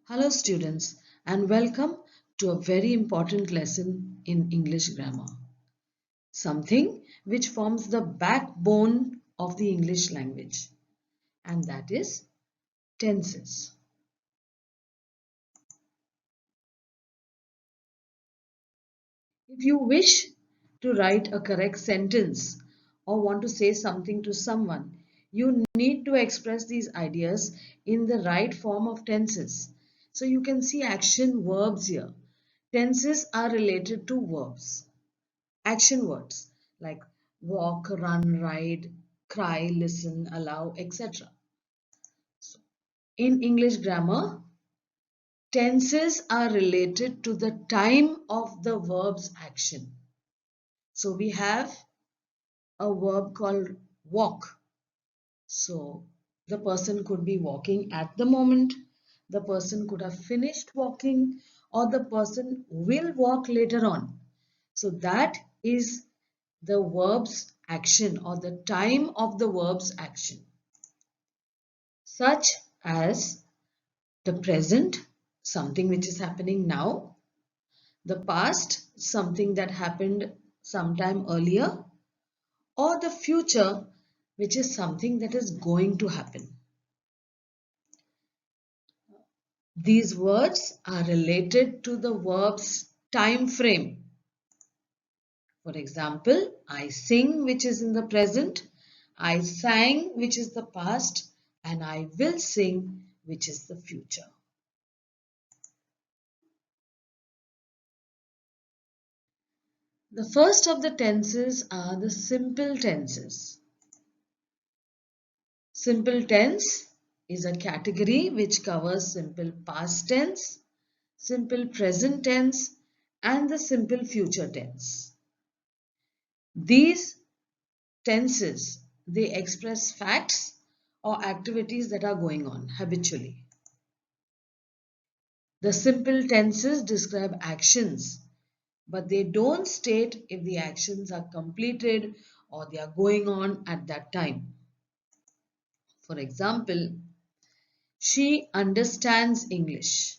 Hello students and welcome to a very important lesson in English grammar. Something which forms the backbone of the English language, and that is tenses. If you wish to write a correct sentence or want to say something to someone, you need to express these ideas in the right form of tenses. So you can see action verbs here. Tenses are related to verbs. Action words like walk, run, ride, cry, listen, allow, etc. So, in English grammar, tenses are related to the time of the verb's action. So we have a verb called walk. So the person could be walking at the moment, the person could have finished walking, or the person will walk later on. So that is the verb's action or the time of the verb's action, such as the present, something which is happening now, the past, something that happened sometime earlier, or the future, which is something that is going to happen. These words are related to the verb's time frame. For example, I sing, which is in the present, I sang, which is the past, and I will sing, which is the future. The first of the tenses are the simple tenses. Simple tense is a category which covers simple past tense, simple present tense, and the simple future tense. These tenses, they express facts or activities that are going on habitually. The simple tenses describe actions, but they don't state if the actions are completed or they are going on at that time. For example, she understands English.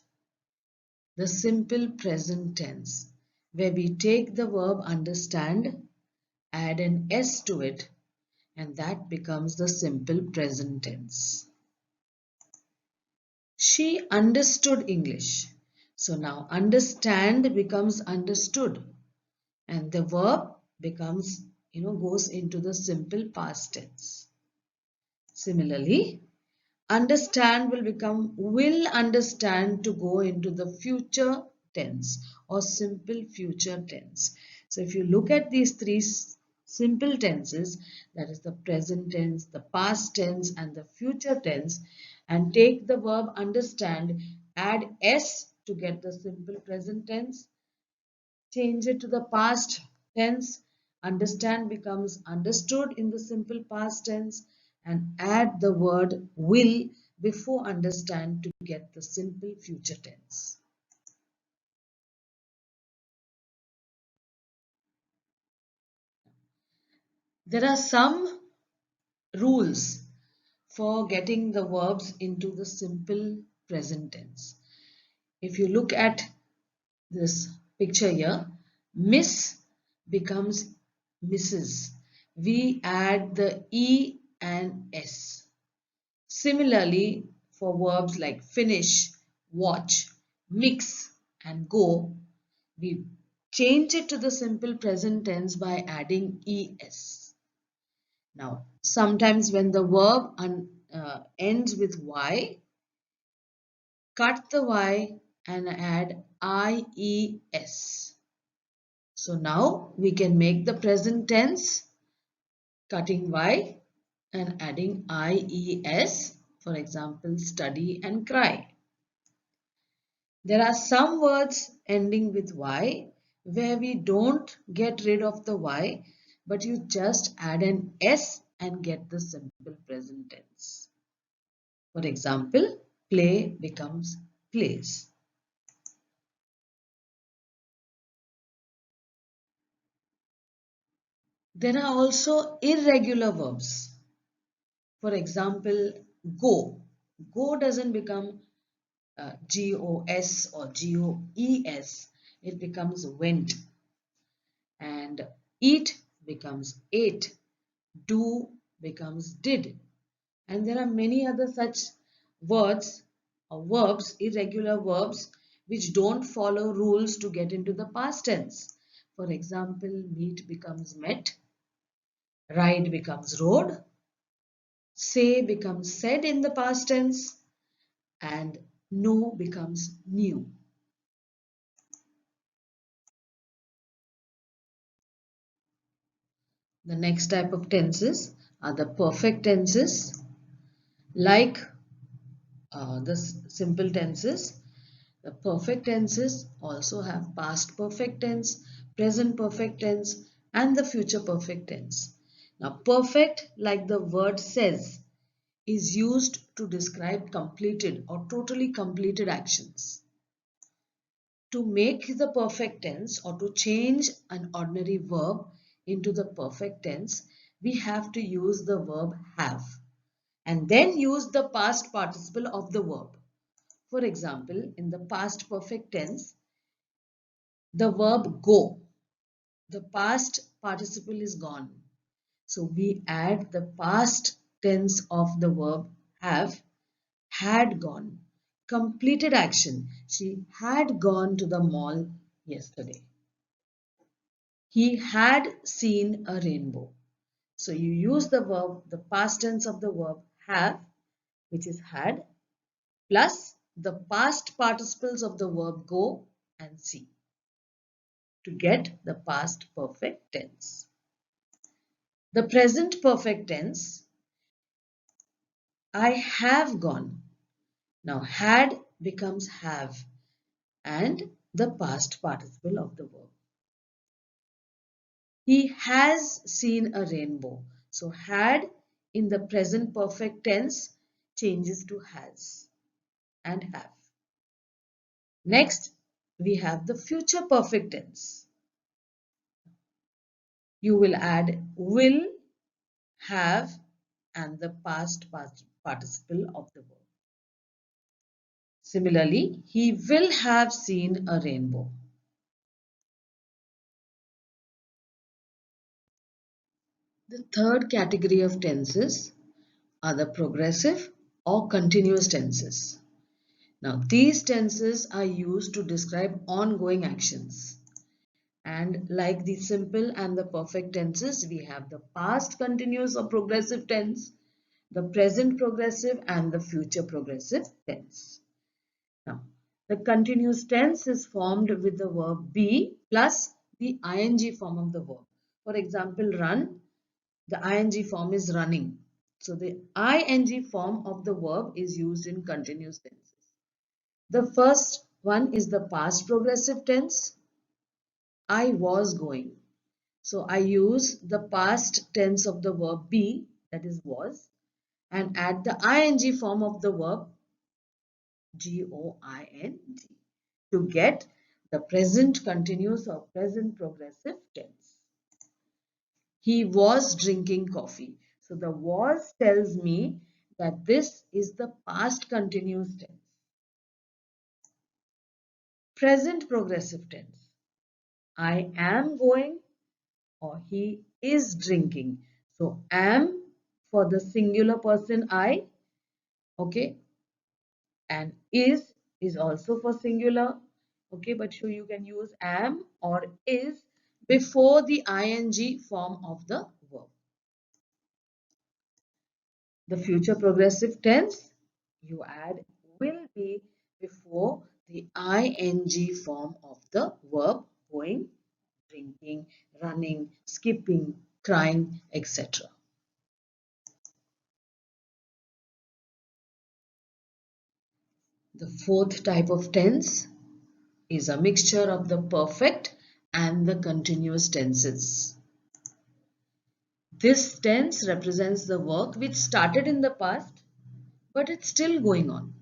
The simple present tense, where we take the verb understand, add an S to it, and that becomes the simple present tense. She understood English. So now understand becomes understood, and the verb becomes, goes into the simple past tense. Similarly, understand will become will understand to go into the future tense or simple future tense. So if you look at these three simple tenses, that is the present tense, the past tense and the future tense, and take the verb understand, add s to get the simple present tense, change it to the past tense, understand becomes understood in the simple past tense, and add the word will before understand to get the simple future tense. There are some rules for getting the verbs into the simple present tense. If you look at this picture here, Miss becomes Mrs. We add the E and S. Similarly, for verbs like finish, watch, mix and go, we change it to the simple present tense by adding ES. Now, sometimes when the verb ends with Y, cut the Y and add IES. So now we can make the present tense cutting Y and adding IES, for example, study and cry. There are some words ending with Y where we don't get rid of the Y, but you just add an S and get the simple present tense. For example, play becomes plays. There are also irregular verbs. For example, go. Go doesn't become GOS or GOES, it becomes went. And eat becomes ate. Do becomes did. And there are many other such words or verbs, irregular verbs, which don't follow rules to get into the past tense. For example, meet becomes met, ride becomes rode, say becomes said in the past tense, and know becomes knew. The next type of tenses are the perfect tenses, like the simple tenses. The perfect tenses also have past perfect tense, present perfect tense, and the future perfect tense. Now, perfect, like the word says, is used to describe completed or totally completed actions. To make the perfect tense or to change an ordinary verb into the perfect tense, we have to use the verb have and then use the past participle of the verb. For example, in the past perfect tense, the verb go, the past participle is gone. So we add the past tense of the verb have, had gone. Completed action. She had gone to the mall yesterday. He had seen a rainbow. So you use the verb, the past tense of the verb have, which is had, plus the past participles of the verb go and see to get the past perfect tense. The present perfect tense, I have gone. Now had becomes have and the past participle of the verb. He has seen a rainbow. So had in the present perfect tense changes to has and have. Next, we have the future perfect tense. You will add will, have, and the past participle of the verb. Similarly, he will have seen a rainbow. The third category of tenses are the progressive or continuous tenses. Now, these tenses are used to describe ongoing actions. And like the simple and the perfect tenses, we have the past continuous or progressive tense, the present progressive, and the future progressive tense. Now, the continuous tense is formed with the verb be plus the ing form of the verb. For example, run, the ing form is running. So, the ing form of the verb is used in continuous tenses. The first one is the past progressive tense. I was going. So I use the past tense of the verb be, that is was, and add the ing form of the verb going to get the present continuous or present progressive tense. He was drinking coffee. So the was tells me that this is the past continuous tense. Present progressive tense. I am going or he is drinking. So am for the singular person I, okay, and is also for singular, okay, but so you can use am or is before the ing form of the verb. The future progressive tense, you add will be before the ing form of the verb going, drinking, running, skipping, crying, etc. The fourth type of tense is a mixture of the perfect and the continuous tenses. This tense represents the work which started in the past, but it's still going on.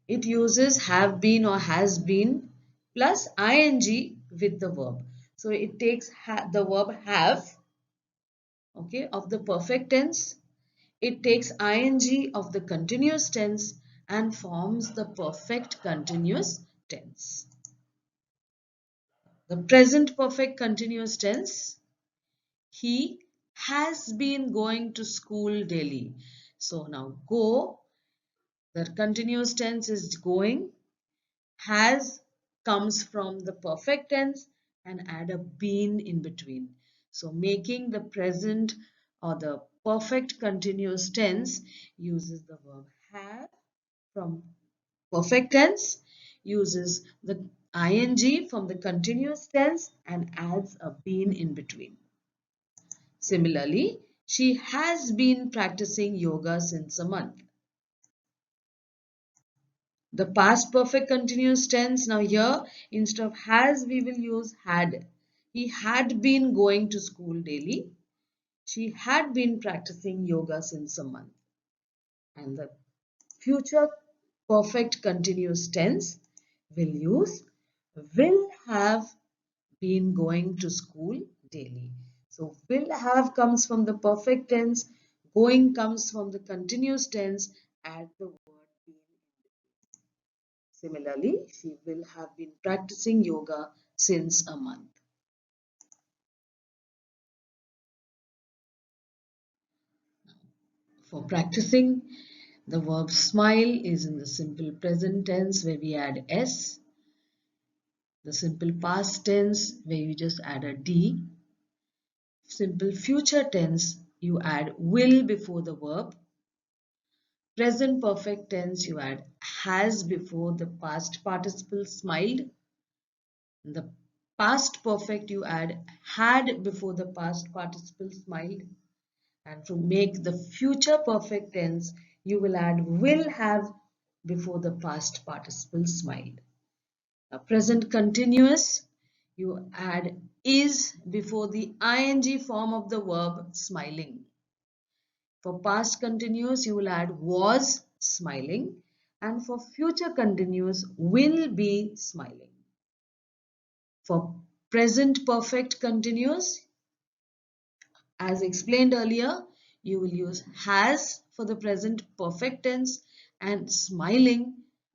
It uses have been or has been plus ing with the verb. So it takes the verb have, okay, of the perfect tense. It takes ing of the continuous tense and forms the perfect continuous tense. The present perfect continuous tense, he has been going to school daily. So now go, the continuous tense is going, has comes from the perfect tense and add a been in between. So making the present or the perfect continuous tense uses the verb have from perfect tense, uses the ing from the continuous tense and adds a been in between. Similarly, she has been practicing yoga since a month. The past perfect continuous tense, now here instead of has we will use had. He had been going to school daily. She had been practicing yoga since a month. And the future perfect continuous tense will use will have been going to school daily. So will have comes from the perfect tense, going comes from the continuous tense, add the word been. Similarly, she will have been practicing yoga since a month. For practicing, the verb smile is in the simple present tense where we add s, the simple past tense where you just add a d, simple future tense you add will before the verb, present perfect tense you add has before the past participle smiled, in the past perfect you add had before the past participle smiled, and to make the future perfect tense you will add will have before the past participle smiled. A present continuous you add is before the ing form of the verb smiling. For past continuous you will add was smiling, and for future continuous will be smiling. For present perfect continuous, as explained earlier, you will use has for the present perfect tense and smiling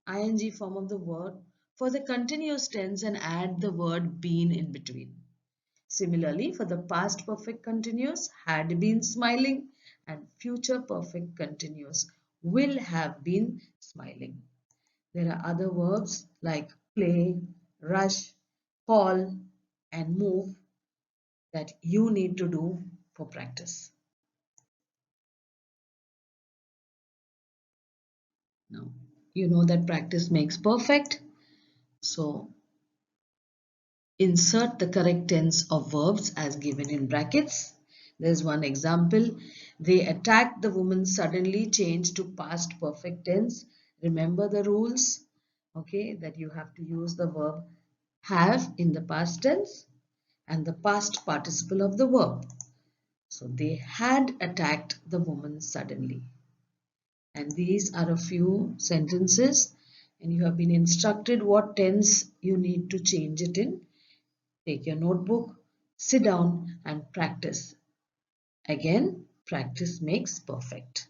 ing form of the word for the continuous tense and add the word been in between. Similarly, for the past perfect continuous, had been smiling, and future perfect continuous will have been smiling. There are other verbs like play, rush, call, and move that you need to do for practice. Now, you know that practice makes perfect. So, insert the correct tense of verbs as given in brackets. There's one example. They attacked the woman suddenly, changed to past perfect tense. Remember the rules, okay, that you have to use the verb have in the past tense and the past participle of the verb. So they had attacked the woman suddenly. And these are a few sentences and you have been instructed what tense you need to change it in. Take your notebook, sit down and practice. Again, practice makes perfect.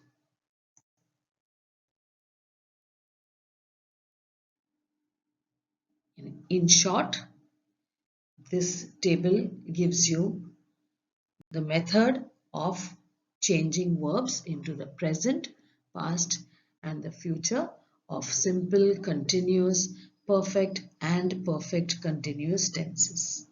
In short, this table gives you the method of changing verbs into the present, past and the future of simple, continuous, perfect and perfect continuous tenses.